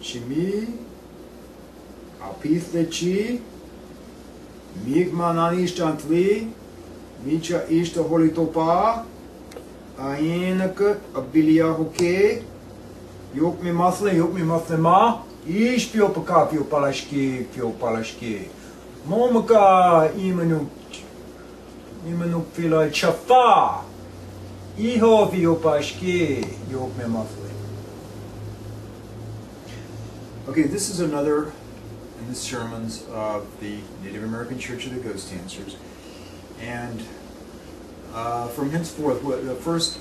Chimi, Apith Lechi, Migman Anistantli, Micha Ishta Holitopa, Ainak, Abilia Hoke, Yok mi Masle Ma, Ish Piopaka, Piopalashki, Momaka, Imanuk Pila Chafa, Iho Piopashki, Yok mi Masle. Okay, this is another in the sermons of the Native American Church of the Ghost Dancers. And from henceforth, the first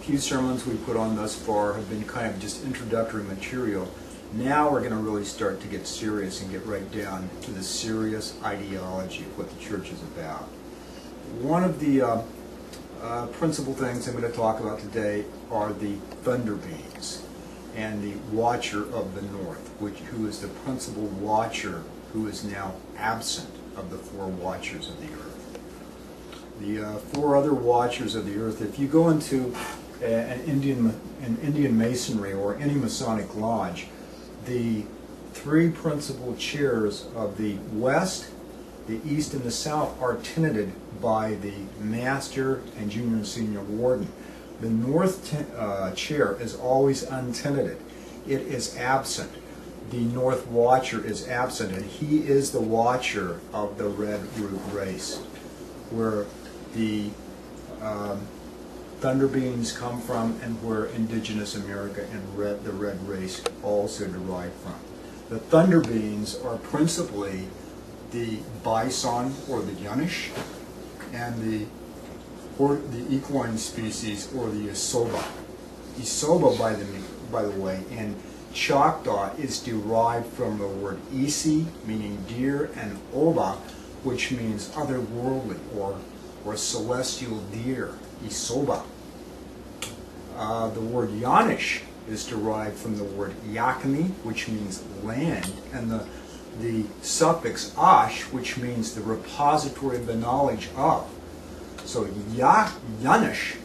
few sermons we put on thus far have been kind of just introductory material. Now we're going to really start to get serious and get right down to the serious ideology of what the church is about. One of the principal things I'm going to talk about today are the thunder beings and the watcher of the north, who is the principal watcher who is now absent of the four watchers of the earth. The four other watchers of the earth, if you go into an Indian Masonry or any Masonic lodge, the three principal chairs of the west, the east, and the south are tenanted by the master and junior and senior warden. The north chair is always untenanted. It is absent. The north watcher is absent, and he is the watcher of the red root race, where the thunder beings come from and where indigenous America and the red race also derive from. The thunder beings are principally the bison or the Yunish and the equine species, or the Isoba. Isoba, by the way, in Choctaw is derived from the word Isi, meaning deer, and Oba, which means otherworldly or celestial deer, Isoba. The word Yanish is derived from the word Yakni, which means land, and the suffix ash, which means the repository of the knowledge of. So Yanish,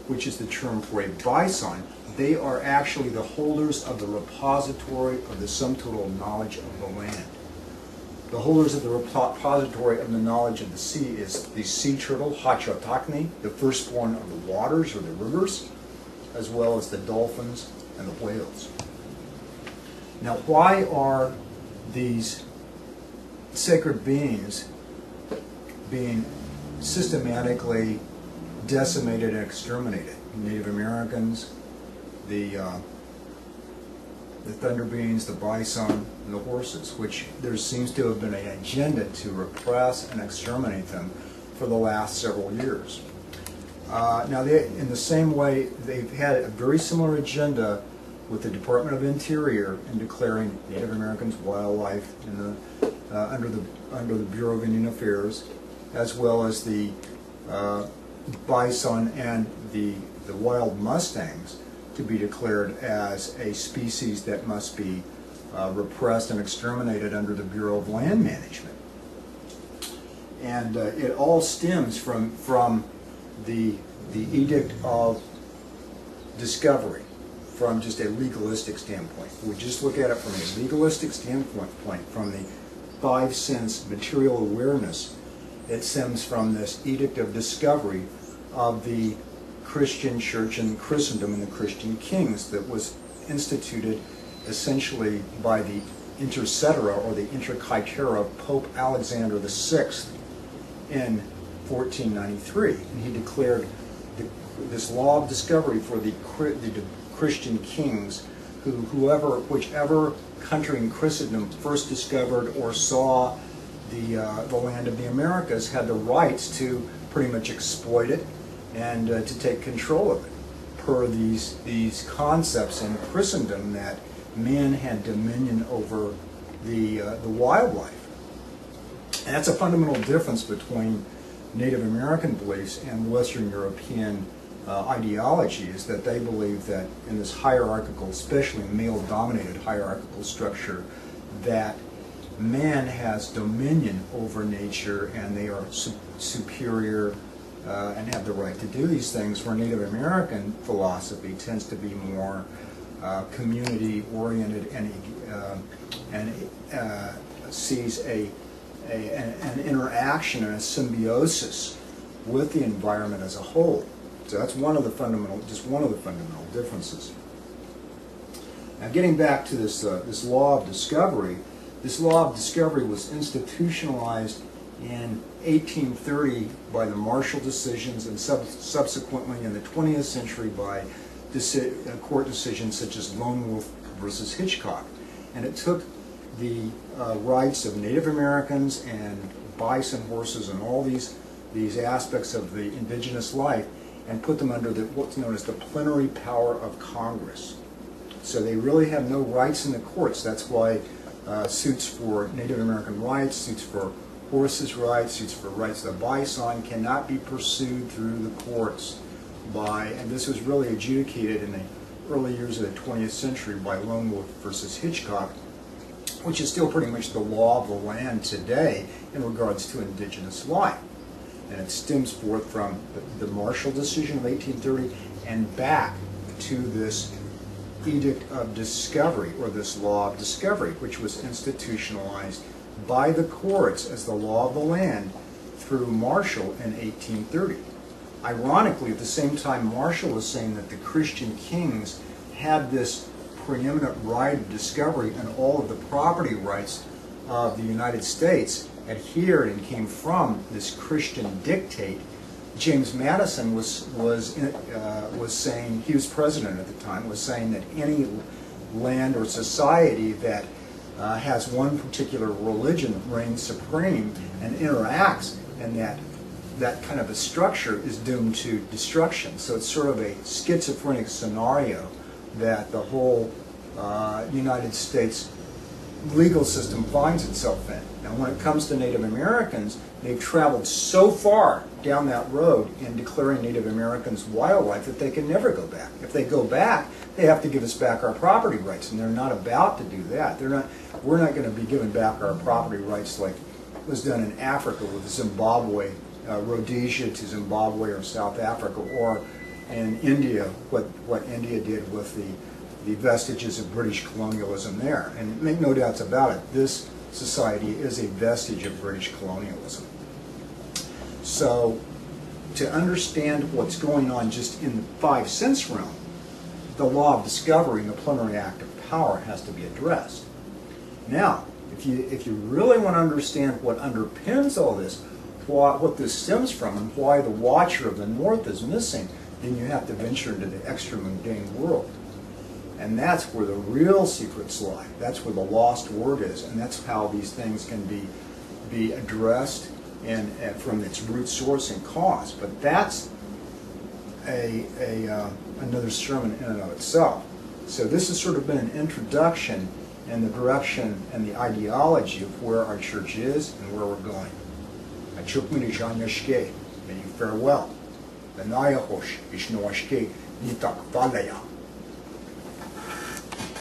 which is the term for a bison, they are actually the holders of the repository of the sum total knowledge of the land. The holders of the repository of the knowledge of the sea is the sea turtle, Hachotakni, the firstborn of the waters or the rivers, as well as the dolphins and the whales. Now, why are these sacred beings being systematically decimated and exterminated? Native Americans, the thunder beings, the bison, and the horses, which there seems to have been an agenda to repress and exterminate them for the last several years. Now, in the same way, they've had a very similar agenda with the Department of Interior in declaring Native Americans wildlife under the Bureau of Indian Affairs, as well as the bison and the wild mustangs to be declared as a species that must be repressed and exterminated under the Bureau of Land Management. And it all stems from the Edict of Discovery, from just a legalistic standpoint. We just look at it from a legalistic standpoint, from the 5 sense material awareness. It stems from this Edict of Discovery of the Christian Church and Christendom and the Christian kings that was instituted essentially by the inter cetera or the inter caetera of Pope Alexander VI in 1493. And he declared this law of discovery for the Christian kings, whichever country in Christendom first discovered or saw the land of the Americas had the rights to pretty much exploit it and to take control of it, per these concepts in Christendom that man had dominion over the wildlife. And that's a fundamental difference between Native American beliefs and Western European ideology, is that they believe that in this hierarchical, especially male-dominated hierarchical structure, that man has dominion over nature and they are superior and have the right to do these things, where Native American philosophy tends to be more community-oriented, and sees an interaction and a symbiosis with the environment as a whole. So that's one of the fundamental differences. Now, getting back to this law of discovery, this law of discovery was institutionalized in 1830 by the Marshall decisions, and subsequently in the 20th century by court decisions such as Lone Wolf versus Hitchcock. And it took the rights of Native Americans and bison, horses, and all these aspects of the indigenous life and put them under what's known as the plenary power of Congress. So they really have no rights in the courts. That's why suits for Native American rights, suits for horses' rights, suits for rights of the bison cannot be pursued through the courts and this was really adjudicated in the early years of the 20th century by Lone Wolf versus Hitchcock, which is still pretty much the law of the land today in regards to indigenous life. And it stems forth from the Marshall decision of 1830 and back to this Edict of Discovery, or this law of discovery, which was institutionalized by the courts as the law of the land through Marshall in 1830. Ironically, at the same time Marshall was saying that the Christian kings had this preeminent right of discovery, and all of the property rights of the United States adhered and came from this Christian dictate, James Madison was saying, he was president at the time, was saying that any land or society that has one particular religion reigns supreme and interacts, and that kind of a structure is doomed to destruction. So it's sort of a schizophrenic scenario that the whole United States legal system finds itself in. Now, when it comes to Native Americans, they've traveled so far down that road in declaring Native Americans wildlife that they can never go back. If they go back, they have to give us back our property rights, and they're not about to do that. We're not going to be giving back our property rights like was done in Africa with Zimbabwe, Rhodesia to Zimbabwe or South Africa, or in India, what India did with the vestiges of British colonialism there. And make no doubts about it, this society is a vestige of British colonialism. So to understand what's going on just in the 5 sense realm, the law of discovery and the plenary act of power has to be addressed. Now, if you really want to understand what underpins all this, what this stems from, and why the Watcher of the North is missing, then you have to venture into the extra-mundane world. And that's where the real secrets lie. That's where the lost word is, and that's how these things can be addressed and from its root source and cause. But that's another sermon in and of itself. So this has sort of been an introduction in the direction and the ideology of where our church is and where we're going. May you farewell. The Nayahosh Ishnoashke Nitak Valaya.